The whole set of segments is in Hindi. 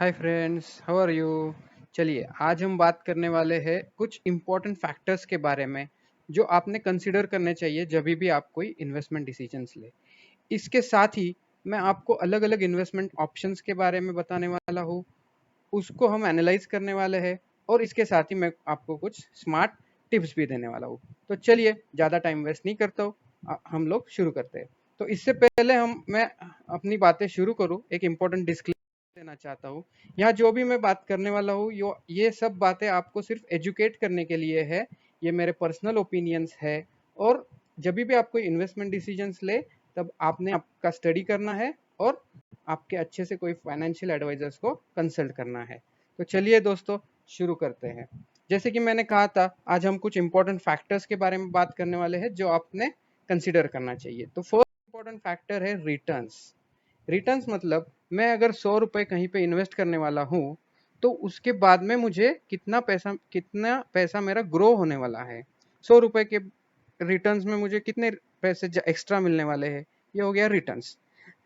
Hi friends, how are you. चलिए आज हम बात करने वाले हैं कुछ इम्पोर्टेंट फैक्टर्स के बारे में जो आपने कंसिडर करने चाहिए जब भी आप कोई इन्वेस्टमेंट डिसीजंस ले। इसके साथ ही मैं आपको अलग अलग इन्वेस्टमेंट ऑप्शंस के बारे में बताने वाला हूँ, उसको हम एनालाइज करने वाले हैं और इसके साथ ही मैं आपको कुछ स्मार्ट टिप्स भी देने वाला हूँ। तो चलिए ज़्यादा टाइम वेस्ट नहीं करता हूँ, हम लोग शुरू करते हैं। तो इससे पहले मैं अपनी बातें शुरू करूँ, एक इम्पोर्टेंट डिस्क्लेमर देना चाहता हूँ। यहाँ जो भी मैं बात करने वाला हूँ ये सब बातें आपको सिर्फ एजुकेट करने के लिए है। ये मेरे पर्सनल ओपिनियंस है और जब भी आप कोई इन्वेस्टमेंट डिसीजंस ले तब आपने आपका स्टडी करना है और आपके अच्छे से कोई फाइनेंशियल एडवाइजर्स को कंसल्ट करना है। तो चलिए दोस्तों शुरू करते हैं। जैसे कि मैंने कहा था, आज हम कुछ इंपॉर्टेंट फैक्टर्स के बारे में बात करने वाले हैं जो आपने कंसिडर करना चाहिए। तो फर्स्ट इंपॉर्टेंट फैक्टर है रिटर्न्स। रिटर्न्स मतलब मैं अगर 100 रुपए कहीं पे इन्वेस्ट करने वाला हूँ तो उसके बाद में मुझे कितना पैसा मेरा ग्रो होने वाला है। 100 रुपए के रिटर्न्स में मुझे कितने पैसे एक्स्ट्रा मिलने वाले हैं, ये हो गया रिटर्न्स।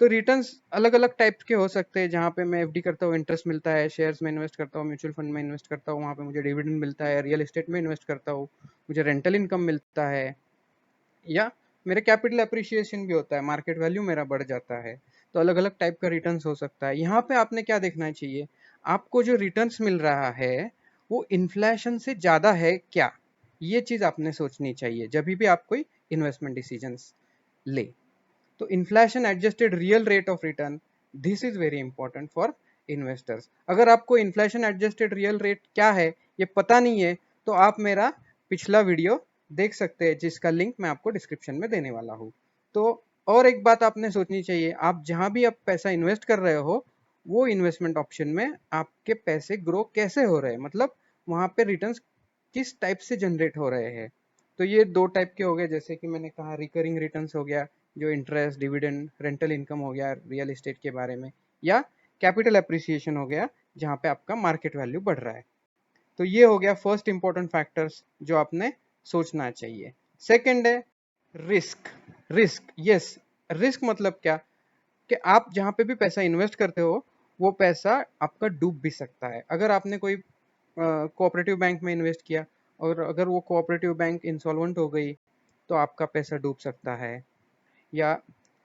तो रिटर्न्स अलग अलग टाइप के हो सकते हैं। जहाँ पे मैं एफडी करता हूँ इंटरेस्ट मिलता है, शेयर्स में इन्वेस्ट करता हूँ, म्यूचुअल फंड में इन्वेस्ट करता हूँ, वहाँ पे मुझे डिविडेंड मिलता है, रियल एस्टेट में इन्वेस्ट करता हूँ मुझे रेंटल इनकम मिलता है, या मेरे कैपिटल अप्रिशिएशन भी होता है, मार्केट वैल्यू मेरा बढ़ जाता है। तो अलग अलग टाइप का रिटर्न्स हो सकता है। यहाँ पे आपने क्या देखना चाहिए, आपको जो रिटर्न्स मिल रहा है वो इन्फ्लेशन से ज़्यादा है क्या, ये चीज़ आपने सोचनी चाहिए जब भी आप कोई इन्वेस्टमेंट डिसीजंस ले। तो inflation adjusted real rate of return, this is very important for investors. अगर आपको इन्फ्लेशन एडजस्टेड रियल रेट क्या है ये पता नहीं है तो आप मेरा पिछला वीडियो देख सकते हैं जिसका लिंक मैं आपको डिस्क्रिप्शन में देने वाला हूँ। तो और एक बात आपने सोचनी चाहिए, आप जहाँ भी आप पैसा इन्वेस्ट कर रहे हो वो इन्वेस्टमेंट ऑप्शन में आपके पैसे ग्रो कैसे हो रहे हैं, मतलब वहाँ पे रिटर्न्स किस टाइप से जनरेट हो रहे हैं। तो ये दो टाइप के हो गए, जैसे कि मैंने कहा रिकरिंग रिटर्न्स हो गया, जो इंटरेस्ट डिविडेंड रेंटल इनकम हो गया रियल एस्टेट के बारे में, या कैपिटल अप्रिसिएशन हो गया जहाँ पे आपका मार्केट वैल्यू बढ़ रहा है। तो ये हो गया फर्स्ट इंपॉर्टेंट फैक्टर्स जो आपने सोचना चाहिए। सेकंड है रिस्क। रिस्क, यस, रिस्क मतलब क्या कि आप जहाँ पे भी पैसा इन्वेस्ट करते हो वो पैसा आपका डूब भी सकता है। अगर आपने कोई कोऑपरेटिव बैंक में इन्वेस्ट किया और अगर वो कोऑपरेटिव बैंक इंसॉल्वेंट हो गई तो आपका पैसा डूब सकता है। या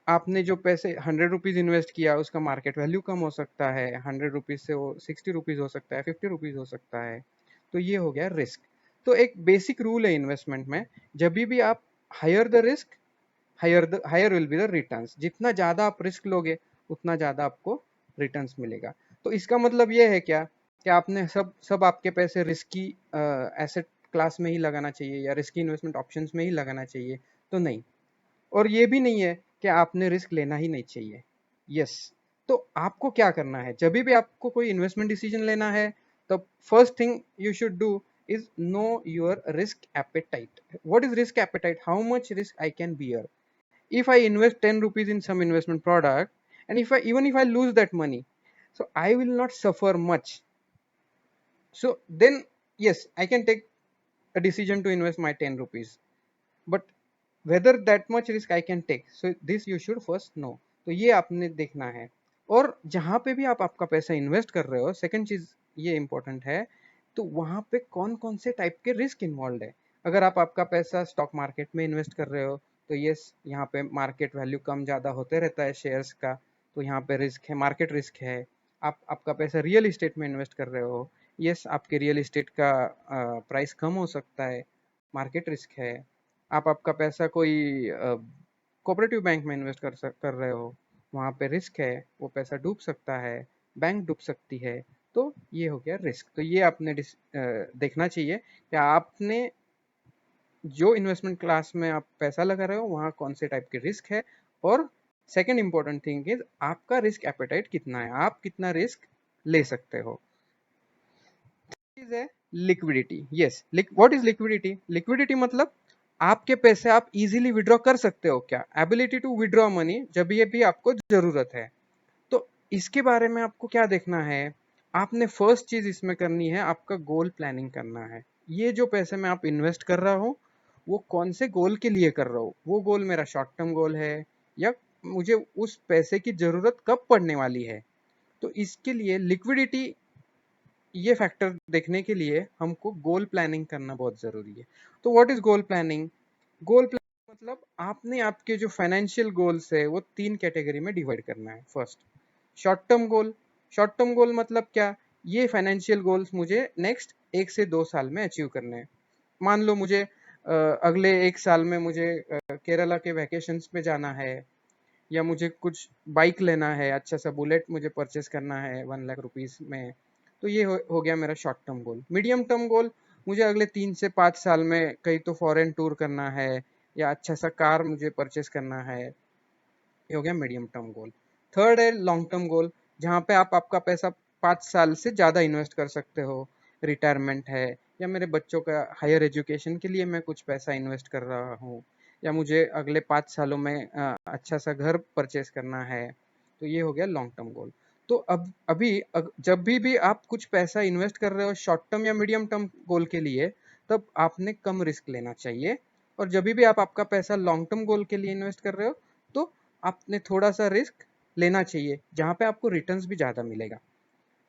आपने जो पैसे 100 रुपीज़ इन्वेस्ट किया उसका मार्केट वैल्यू कम हो सकता है, 100 रुपीज़ से वो 60 रुपीज़ हो सकता है, 50 रुपीज़ हो सकता है। तो ये हो गया रिस्क। तो एक बेसिक रूल है इन्वेस्टमेंट में, जब भी आप higher the risk higher will be the returns. जितना ज़्यादा आप रिस्क लोगे उतना ज़्यादा आपको रिटर्न्स मिलेगा। तो इसका मतलब ये है क्या कि आपने सब सब आपके पैसे रिस्की एसेट क्लास में ही लगाना चाहिए या रिस्की इन्वेस्टमेंट ऑप्शंस में ही लगाना चाहिए, तो नहीं। और ये भी नहीं है कि आपने रिस्क लेना ही नहीं चाहिए। यस। तो आपको क्या करना है जब भी आपको कोई इन्वेस्टमेंट डिसीजन लेना है, तो first thing you should do is know your risk appetite. What is risk appetite? How much risk I can bear? If I invest 10 rupees in some investment product, and if I lose that money, so I will not suffer much. So then yes, I can take a decision to invest my 10 rupees. But whether that much risk I can take, so this you should first know. तो ये आपने देखना है। और जहाँ पे भी आप आपका पैसा इन्वेस्ट कर रहे हो, सेकंड चीज ये इंपॉर्टेंट है, तो वहाँ पे कौन कौन से टाइप के रिस्क इन्वॉल्व है। अगर आप आपका पैसा स्टॉक मार्केट में इन्वेस्ट कर रहे हो तो यस, यहाँ पे मार्केट वैल्यू कम ज़्यादा होते रहता है शेयर्स का, तो यहाँ पे रिस्क है, मार्केट रिस्क है। आप आपका पैसा रियल इस्टेट में इन्वेस्ट कर रहे हो, यस, आपके रियल इस्टेट का प्राइस कम हो सकता है, मार्केट रिस्क है। आप आपका पैसा कोई कोऑपरेटिव बैंक में इन्वेस्ट कर रहे हो, वहाँ पे रिस्क है, वो पैसा डूब सकता है, बैंक डूब सकती है। तो ये हो गया रिस्क। तो ये आपने देखना चाहिए कि आपने जो इन्वेस्टमेंट क्लास में आप पैसा लगा रहे हो वहाँ कौन से टाइप के रिस्क है। और सेकंड इंपॉर्टेंट थिंग इज आपका रिस्क एपेटाइट कितना है, आप कितना रिस्क ले सकते हो। है liquidity. Yes, what is liquidity? Liquidity मतलब आपके पैसे आप इजीली विड्रॉ कर सकते हो क्या, एबिलिटी टू विड्रॉ मनी जब ये भी आपको जरूरत है। तो इसके बारे में आपको क्या देखना है, आपने फर्स्ट चीज इसमें करनी है, आपका गोल प्लानिंग करना है। ये जो पैसे मैं आप इन्वेस्ट कर रहा हूँ वो कौन से गोल के लिए कर रहा हूँ, वो गोल मेरा शॉर्ट टर्म गोल है या मुझे उस पैसे की जरूरत कब पड़ने वाली है। तो इसके लिए लिक्विडिटी, ये फैक्टर देखने के लिए हमको गोल प्लानिंग करना बहुत ज़रूरी है। तो what is goal planning? Goal planning मतलब आपने आपके जो फाइनेंशियल गोल्स है वो 3 कैटेगरी में डिवाइड करना है। First, short term goal. Short term goal मतलब क्या? ये फाइनेंशियल गोल्स मुझे नेक्स्ट 1 से 2 साल में अचीव करने हैं। मान लो मुझे अगले 1 साल में मुझे केरला के वैकेशंस पे जाना है, या मुझे कुछ बाइक लेना है, अच्छा सा बुलेट मुझे परचेस करना है 1 लाख रुपीस में। तो ये हो गया मेरा short term goal. Medium term goal, मुझे अगले 3 से 5 साल में कहीं तो फॉरेन टूर करना है, या अच्छा सा कार मुझे परचेस करना है। ये हो गया मीडियम टर्म गोल। थर्ड है लॉन्ग टर्म गोल, जहाँ पे आप आपका पैसा 5 साल से ज़्यादा इन्वेस्ट कर सकते हो। रिटायरमेंट है, या मेरे बच्चों का हायर एजुकेशन के लिए मैं कुछ पैसा इन्वेस्ट कर रहा हूँ, या मुझे अगले 5 सालों में अच्छा सा घर परचेस करना है। तो ये हो गया लॉन्ग टर्म गोल। तो अब जब भी आप कुछ पैसा इन्वेस्ट कर रहे हो शॉर्ट टर्म या मीडियम टर्म गोल के लिए, तब आपने कम रिस्क लेना चाहिए। और जब भी आप आपका पैसा लॉन्ग टर्म गोल के लिए इन्वेस्ट कर रहे हो, तो आपने थोड़ा सा रिस्क लेना चाहिए, जहाँ पे आपको रिटर्न्स भी ज़्यादा मिलेगा।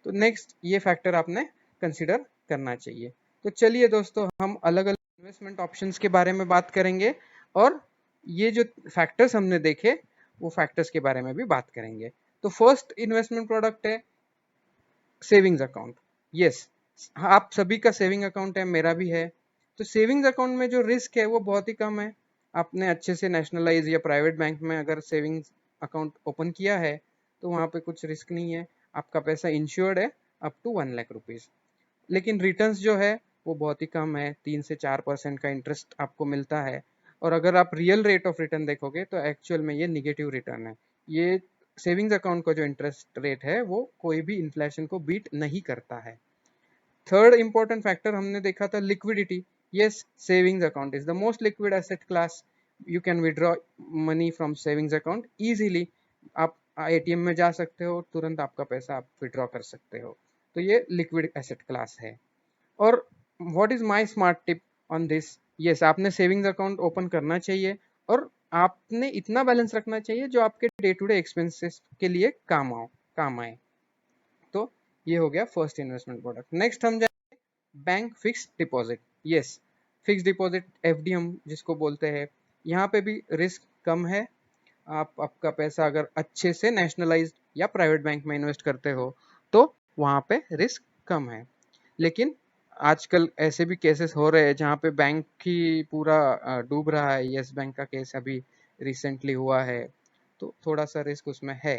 तो नेक्स्ट ये फैक्टर आपने कंसिडर करना चाहिए। तो चलिए दोस्तों, हम अलग अलग इन्वेस्टमेंट ऑप्शंस के बारे में बात करेंगे, और ये जो फैक्टर्स हमने देखे वो फैक्टर्स के बारे में भी बात करेंगे। तो फर्स्ट इन्वेस्टमेंट प्रोडक्ट है सेविंग्स अकाउंट। यस, आप सभी का सेविंग अकाउंट है, मेरा भी है। तो सेविंग्स अकाउंट में जो रिस्क है वो बहुत ही कम है। आपने अच्छे से नेशनलाइज या प्राइवेट बैंक में अगर सेविंग्स अकाउंट ओपन किया है, तो वहाँ पे कुछ रिस्क नहीं है। आपका पैसा इंश्योर्ड है अप टू 1 लाख रुपीज़। लेकिन रिटर्न्स जो है वो बहुत ही कम है, 3 से 4% का इंटरेस्ट आपको मिलता है। और अगर आप रियल रेट ऑफ रिटर्न देखोगे तो एक्चुअल में ये निगेटिव रिटर्न है। ये सेविंग्स अकाउंट का जो इंटरेस्ट रेट है वो कोई भी इन्फ्लेशन को बीट नहीं करता है। थर्ड इंपॉर्टेंट फैक्टर हमने देखा था liquidity. Yes, savings account is the most liquid asset class. You can withdraw money from savings account easily. आप एटीएम में जा सकते हो, तुरंत आपका पैसा आप विड्रॉ कर सकते हो। तो ये लिक्विड एसेट क्लास है। और what is my smart tip on this? Yes, आपने सेविंग्स अकाउंट ओपन करना चाहिए, और आपने इतना बैलेंस रखना चाहिए जो आपके डे टू डे एक्सपेंसेस के लिए काम आए। तो ये हो गया फर्स्ट इन्वेस्टमेंट प्रोडक्ट। नेक्स्ट हम जाएंगे bank fixed deposit. Yes, fixed deposit FD हम जिसको बोलते हैं, यहाँ पे भी रिस्क कम है। आप आपका पैसा अगर अच्छे से नेशनलाइज्ड या प्राइवेट बैंक में इन्वेस्ट करते हो तो वहाँ पे रिस्क कम है। लेकिन आजकल ऐसे भी केसेस हो रहे हैं जहाँ पे बैंक ही पूरा डूब रहा है। यस बैंक का केस अभी रिसेंटली हुआ है, तो थोड़ा सा रिस्क उसमें है।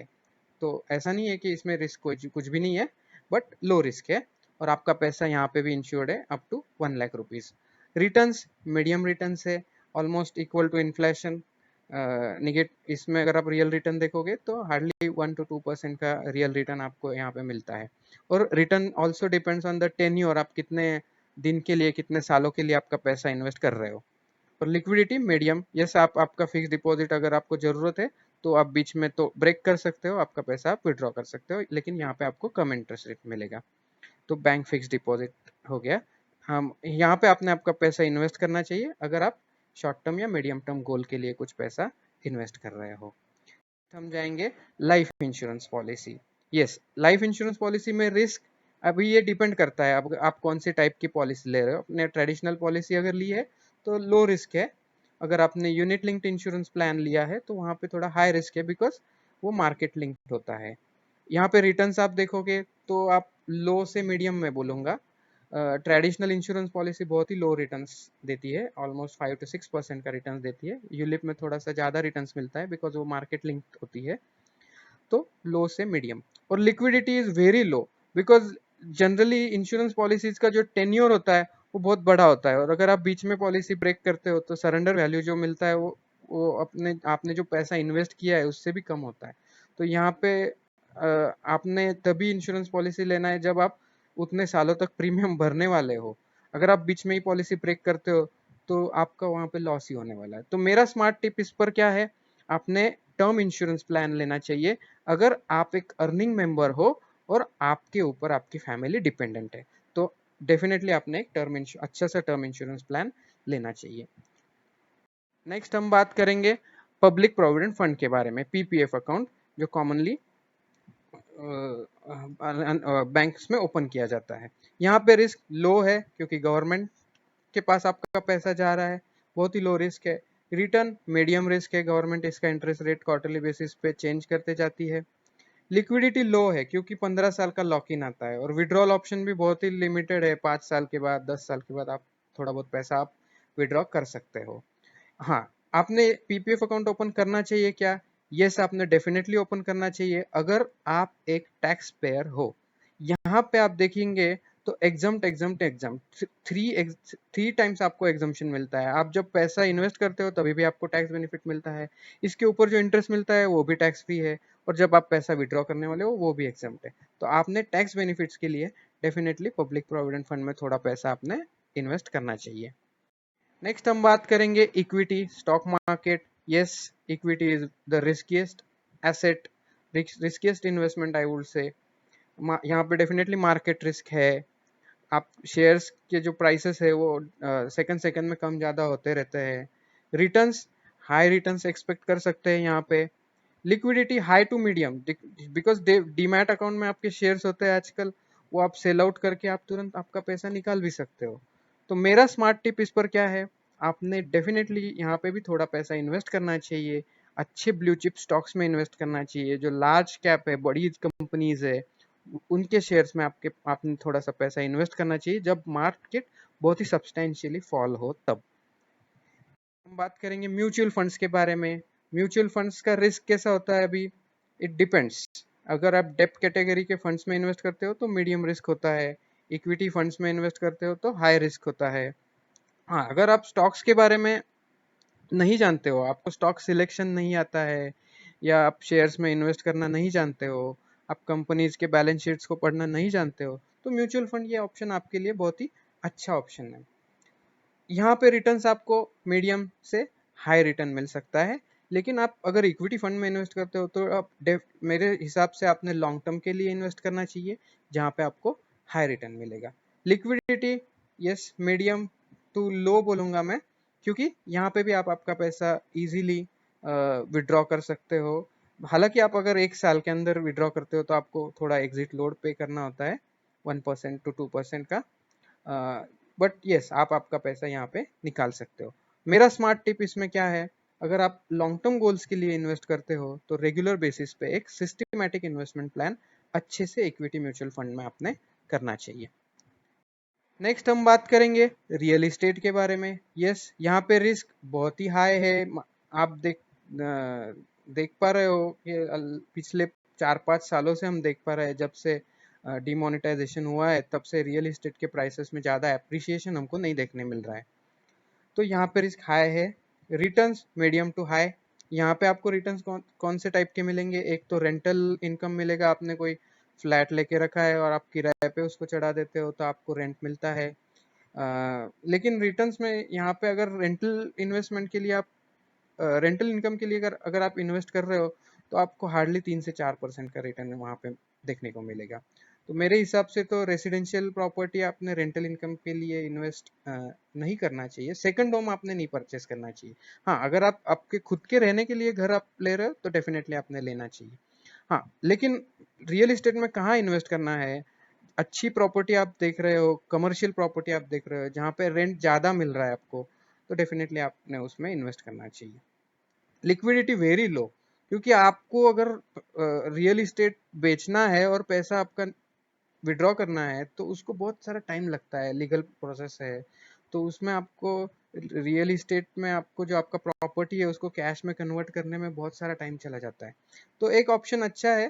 तो ऐसा नहीं है कि इसमें रिस्क कुछ भी नहीं है, बट लो रिस्क है। और आपका पैसा यहाँ पे भी इंश्योर्ड है अप टू 1 लाख रुपीज़। रिटर्न्स मीडियम रिटर्न्स है, ऑलमोस्ट इक्वल टू इन्फ्लेशन। निगेट इसमें अगर आप रियल रिटर्न देखोगे तो हार्डली 1 to 2% का रियल रिटर्न आपको यहाँ पे मिलता है। और return also depends on the tenure, आप कितने दिन के लिए, कितने सालों के लिए आपका पैसा इन्वेस्ट कर रहे हो। और लिक्विडिटी मीडियम। यस, आप आपका फिक्स डिपॉजिट अगर आपको ज़रूरत है तो आप बीच में तो ब्रेक कर सकते हो, आपका पैसा आप विड्रॉ कर सकते हो, लेकिन यहाँ पे आपको कम इंटरेस्ट रेट मिलेगा। तो बैंक फिक्स डिपॉजिट हो गया। हम यहाँ पे आपने आपका पैसा इन्वेस्ट करना चाहिए अगर आप शॉर्ट टर्म या मीडियम टर्म गोल के लिए कुछ पैसा इन्वेस्ट कर रहे हो। हम जाएंगे life insurance policy. Yes, life insurance policy में रिस्क अभी ये डिपेंड करता है आप कौन से टाइप की पॉलिसी ले रहे हो। अपने ट्रेडिशनल पॉलिसी अगर ली है तो लो रिस्क है। अगर आपने यूनिट लिंक्ड इंश्योरेंस प्लान लिया है तो वहाँ पे थोड़ा हाई रिस्क है, बिकॉज वो मार्केट लिंक्ड होता है। यहाँ पे रिटर्न्स आप देखोगे तो आप लो से मीडियम में बोलूँगा। ट्रेडिशनल इंश्योरेंस पॉलिसी बहुत ही लो रिटर्न्स देती है, ऑलमोस्ट 5 to 6% का रिटर्न्स देती है। यूलिप में थोड़ा सा ज़्यादा रिटर्न्स मिलता है बिकॉज वो मार्केट लिंक्ड होती है। तो लो से मीडियम। और liquidity is very low, because generally insurance policies का जो टेन्योर होता है वो बहुत बड़ा होता है, और अगर आप बीच में पॉलिसी ब्रेक करते हो तो सरेंडर वैल्यू जो मिलता है वो अपने आपने जो पैसा इन्वेस्ट किया है उससे भी कम होता है। तो यहाँ पे आपने तभी इंश्योरेंस पॉलिसी लेना है जब आप उतने सालों तक प्रीमियम भरने वाले हो। अगर आप बीच में ही पॉलिसी ब्रेक करते हो तो आपका वहाँ पे लॉस ही होने वाला है। तो मेरा स्मार्ट टिप इस पर क्या है, आपने टर्म इंश्योरेंस प्लान लेना चाहिए अगर आप एक अर्निंग मेंबर हो और आपके ऊपर आपकी फैमिली डिपेंडेंट है। तो डेफिनेटली आपने एक अच्छा सा टर्म इंश्योरेंस प्लान लेना चाहिए। नेक्स्ट हम बात करेंगे पब्लिक प्रोविडेंट फंड के बारे में, पीपीएफ अकाउंट, जो कॉमनली बैंक्स में ओपन किया जाता है। यहाँ पे रिस्क लो है क्योंकि गवर्नमेंट के पास आपका पैसा जा रहा है, बहुत ही लो रिस्क है। रिटर्न मीडियम रिस्क है, गवर्नमेंट इसका इंटरेस्ट रेट क्वार्टरली बेसिस पे चेंज करते जाती है। लिक्विडिटी लो है क्योंकि 15 साल का लॉक इन आता है, और विड्रॉल ऑप्शन भी बहुत ही लिमिटेड है, 5 साल के बाद 10 साल के बाद आप थोड़ा बहुत पैसा आप विड्रॉ कर सकते हो। हाँ, आपने पीपीएफ अकाउंट ओपन करना चाहिए क्या? यस, आपने डेफिनेटली ओपन करना चाहिए अगर आप एक टैक्स पेयर हो। यहाँ पे आप देखेंगे तो exempt exempt exempt three times आपको एग्जम्पशन मिलता है। आप जब पैसा इन्वेस्ट करते हो तभी भी आपको टैक्स बेनिफिट मिलता है, इसके ऊपर जो इंटरेस्ट मिलता है वो भी टैक्स फ्री है, और जब आप पैसा विड्रॉ करने वाले हो वो भी एग्जम्प्ट है। तो आपने टैक्स बेनिफिट्स के लिए डेफिनेटली पब्लिक प्रोविडेंट फंड में थोड़ा पैसा आपने इन्वेस्ट करना चाहिए। नेक्स्ट हम बात करेंगे equity stock market. Yes, equity is the riskiest asset, riskiest investment I would say. यहाँ पे डेफिनेटली मार्केट रिस्क है। आप शेयर्स के जो प्राइसेस है वो सेकंड सेकंड में कम ज़्यादा होते रहते हैं। रिटर्न्स, हाई रिटर्न्स एक्सपेक्ट कर सकते हैं यहाँ पे। Liquidity high to medium, because demat account में आपके शेयर्स होते हैं आजकल, वो आप सेल आउट करके आप तुरंत आपका पैसा निकाल भी सकते हो। तो मेरा स्मार्ट टिप इस पर क्या है, आपने डेफिनेटली यहाँ पे भी थोड़ा पैसा इन्वेस्ट करना चाहिए। अच्छे ब्लू चिप स्टॉक्स में इन्वेस्ट करना चाहिए, जो लार्ज कैप है, बड़ी कंपनीज है, उनके शेयर्स में आपने थोड़ा सा पैसा इन्वेस्ट करना चाहिए जब मार्केट बहुत ही सब्सटेंशियली फॉल हो तब। हम बात करेंगे म्यूचुअल फंड्स के बारे में। म्यूचुअल फंड्स का रिस्क कैसा होता है अभी, इट डिपेंड्स। अगर आप डेप्थ कैटेगरी के फंड्स में इन्वेस्ट करते हो तो मीडियम रिस्क होता है, इक्विटी फंड्स में इन्वेस्ट करते हो तो हाई रिस्क होता है। हाँ, अगर आप स्टॉक्स के बारे में नहीं जानते हो, आपको स्टॉक सिलेक्शन नहीं आता है, या आप शेयर्स में इन्वेस्ट करना नहीं जानते हो, आप कंपनीज के बैलेंस शीट्स को पढ़ना नहीं जानते हो, तो म्यूचुअल फंड ये ऑप्शन आपके लिए बहुत ही अच्छा ऑप्शन है। यहाँ पे रिटर्न्स आपको मीडियम से हाई रिटर्न मिल सकता है। लेकिन आप अगर इक्विटी फंड में इन्वेस्ट करते हो तो आप मेरे हिसाब से आपने लॉन्ग टर्म के लिए इन्वेस्ट करना चाहिए, जहाँ पे आपको हाई रिटर्न मिलेगा। Liquidity, yes, medium to low बोलूँगा मैं, क्योंकि यहाँ पे भी आप आपका पैसा इजीली विड्रॉ कर सकते हो। हालांकि आप अगर 1 साल के अंदर विड्रॉ करते हो तो आपको थोड़ा एग्जिट लोड पे करना होता है, 1% to 2% का। बट यस, आप आपका पैसा यहाँ पे निकाल सकते हो। मेरा स्मार्ट टिप इसमें क्या है, अगर आप लॉन्ग टर्म गोल्स के लिए इन्वेस्ट करते हो तो रेगुलर बेसिस पे एक सिस्टमैटिक इन्वेस्टमेंट प्लान अच्छे से इक्विटी म्यूचुअल फंड में आपने करना चाहिए। नेक्स्ट हम बात करेंगे रियल एस्टेट के बारे में। यस, यहाँ पे रिस्क बहुत ही हाई है। आप देख पा रहे हो कि पिछले 4-5 सालों से हम देख पा रहे हैं, जब से डिमोनेटाइजेशन हुआ है तब से रियल एस्टेट के प्राइसेस में ज़्यादा एप्रिसिएशन हमको नहीं देखने मिल रहा है। तो यहाँ पे रिस्क हाई है। Returns medium to high. यहाँ पे आपको रिटर्न्स कौन से टाइप के मिलेंगे, एक तो रेंटल इनकम मिलेगा, आपने कोई फ्लैट लेके रखा है और आप किराए पे उसको चढ़ा देते हो तो आपको रेंट मिलता है। लेकिन रिटर्न्स में यहाँ पे अगर रेंटल इन्वेस्टमेंट के लिए आप रेंटल इनकम के लिए अगर अगर आप इन्वेस्ट कर रहे हो तो आपको हार्डली 3 से 4% का रिटर्न वहाँ पे देखने को मिलेगा। तो मेरे हिसाब से तो रेसिडेंशियल प्रॉपर्टी आपने रेंटल इनकम के लिए इन्वेस्ट नहीं करना चाहिए, सेकंड होम आपने नहीं परचेस करना चाहिए। हाँ, अगर आप आपके खुद के रहने के लिए घर आप ले रहे हो तो डेफिनेटली आपने लेना चाहिए। हाँ, लेकिन रियल एस्टेट में कहाँ इन्वेस्ट करना है, अच्छी प्रॉपर्टी आप देख रहे हो, कमर्शियल प्रॉपर्टी आप देख रहे हो जहाँ पे रेंट ज़्यादा मिल रहा है आपको, तो डेफिनेटली आपने उसमें इन्वेस्ट करना चाहिए। लिक्विडिटी वेरी लो, क्योंकि आपको अगर रियल इस्टेट बेचना है और पैसा आपका विड्रॉ करना है तो उसको बहुत सारा टाइम लगता है, लीगल प्रोसेस है, तो उसमें आपको रियल इस्टेट में आपको जो आपका प्रॉपर्टी है उसको कैश में कन्वर्ट करने में बहुत सारा टाइम चला जाता है। तो एक ऑप्शन अच्छा है,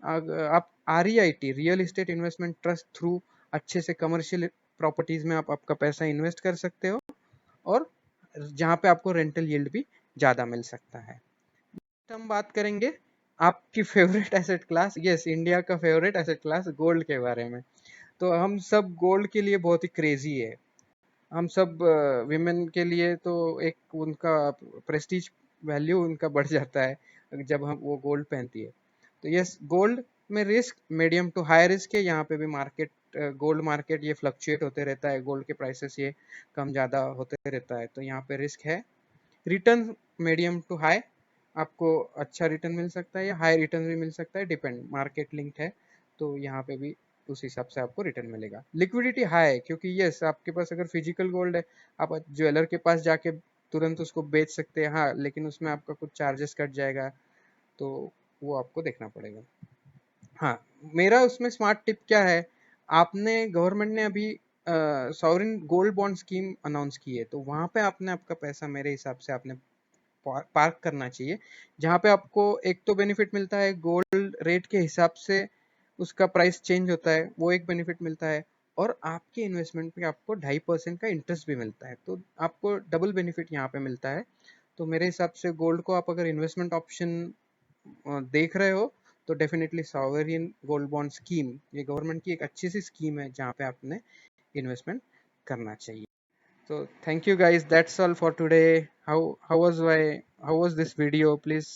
आप REIT real estate investment trust through अच्छे से कमर्शियल प्रॉपर्टीज में आप आपका पैसा इन्वेस्ट कर सकते हो, और जहाँ पे आपको रेंटल यील्ड भी ज़्यादा मिल सकता है। हम बात करेंगे आपकी favourite asset class, yes, India का फेवरेट एसेट क्लास गोल्ड के बारे में। तो हम सब गोल्ड के लिए बहुत ही क्रेजी है। हम सब विमेन के लिए तो एक उनका प्रेस्टीज वैल्यू उनका बढ़ जाता है जब हम वो गोल्ड पहनती है। तो यस, गोल्ड में risk medium to high risk है। यहाँ पे भी मार्केट, गोल्ड मार्केट ये फ्लक्चुएट होते रहता है, गोल्ड के प्राइसेस ये कम ज़्यादा होते रहता है, तो यहाँ पे रिस्क है। Return medium to high. आपको अच्छा रिटर्न मिल सकता है या हाई रिटर्न भी मिल सकता है, डिपेंड, मार्केट लिंक्ड है तो यहाँ पे भी उस हिसाब से आपको रिटर्न मिलेगा। लिक्विडिटी हाई है क्योंकि यस आपके पास अगर फिजिकल गोल्ड है, आप ज्वेलर के पास जाके तुरंत उसको बेच सकते हैं, हाँ, लेकिन उसमें आपका कुछ चार्जेस कट जाएगा, तो वो आपको देखना पड़ेगा। हाँ, मेरा उसमें स्मार्ट टिप क्या है, आपने गवर्नमेंट ने अभी sovereign gold bond scheme announce की है, तो वहां पे आपने आपका पैसा मेरे हिसाब से आपने पार्क करना चाहिए, जहाँ पे आपको एक तो बेनिफिट मिलता है, गोल्ड रेट के हिसाब से उसका प्राइस चेंज होता है, वो एक बेनिफिट मिलता है, और आपके इन्वेस्टमेंट पे आपको 2.5% का इंटरेस्ट भी मिलता है, तो आपको डबल बेनिफिट यहाँ पे मिलता है। तो मेरे हिसाब से गोल्ड को आप अगर इन्वेस्टमेंट ऑप्शन देख रहे हो तो definitely sovereign gold bond scheme, ये गवर्नमेंट की एक अच्छी सी स्कीम है जहाँ पे आपने इन्वेस्टमेंट करना चाहिए। So thank you guys. That's all for today. How was this video? Please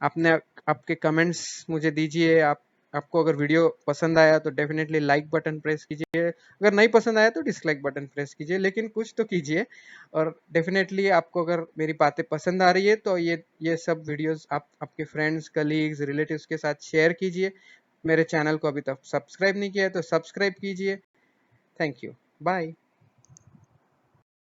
आपने आपके कमेंट्स मुझे दीजिए। आप आपको अगर वीडियो पसंद आया तो डेफिनेटली लाइक बटन प्रेस कीजिए, अगर नहीं पसंद आया तो डिसलाइक बटन प्रेस कीजिए, लेकिन कुछ तो कीजिए। और डेफिनेटली आपको अगर मेरी बातें पसंद आ रही है तो ये सब वीडियोस आप आपके फ्रेंड्स, कलीग्स, रिलेटिव्स के साथ शेयर कीजिए। मेरे चैनल को अभी तक सब्सक्राइब नहीं किया है तो सब्सक्राइब कीजिए। Thank you. बाय।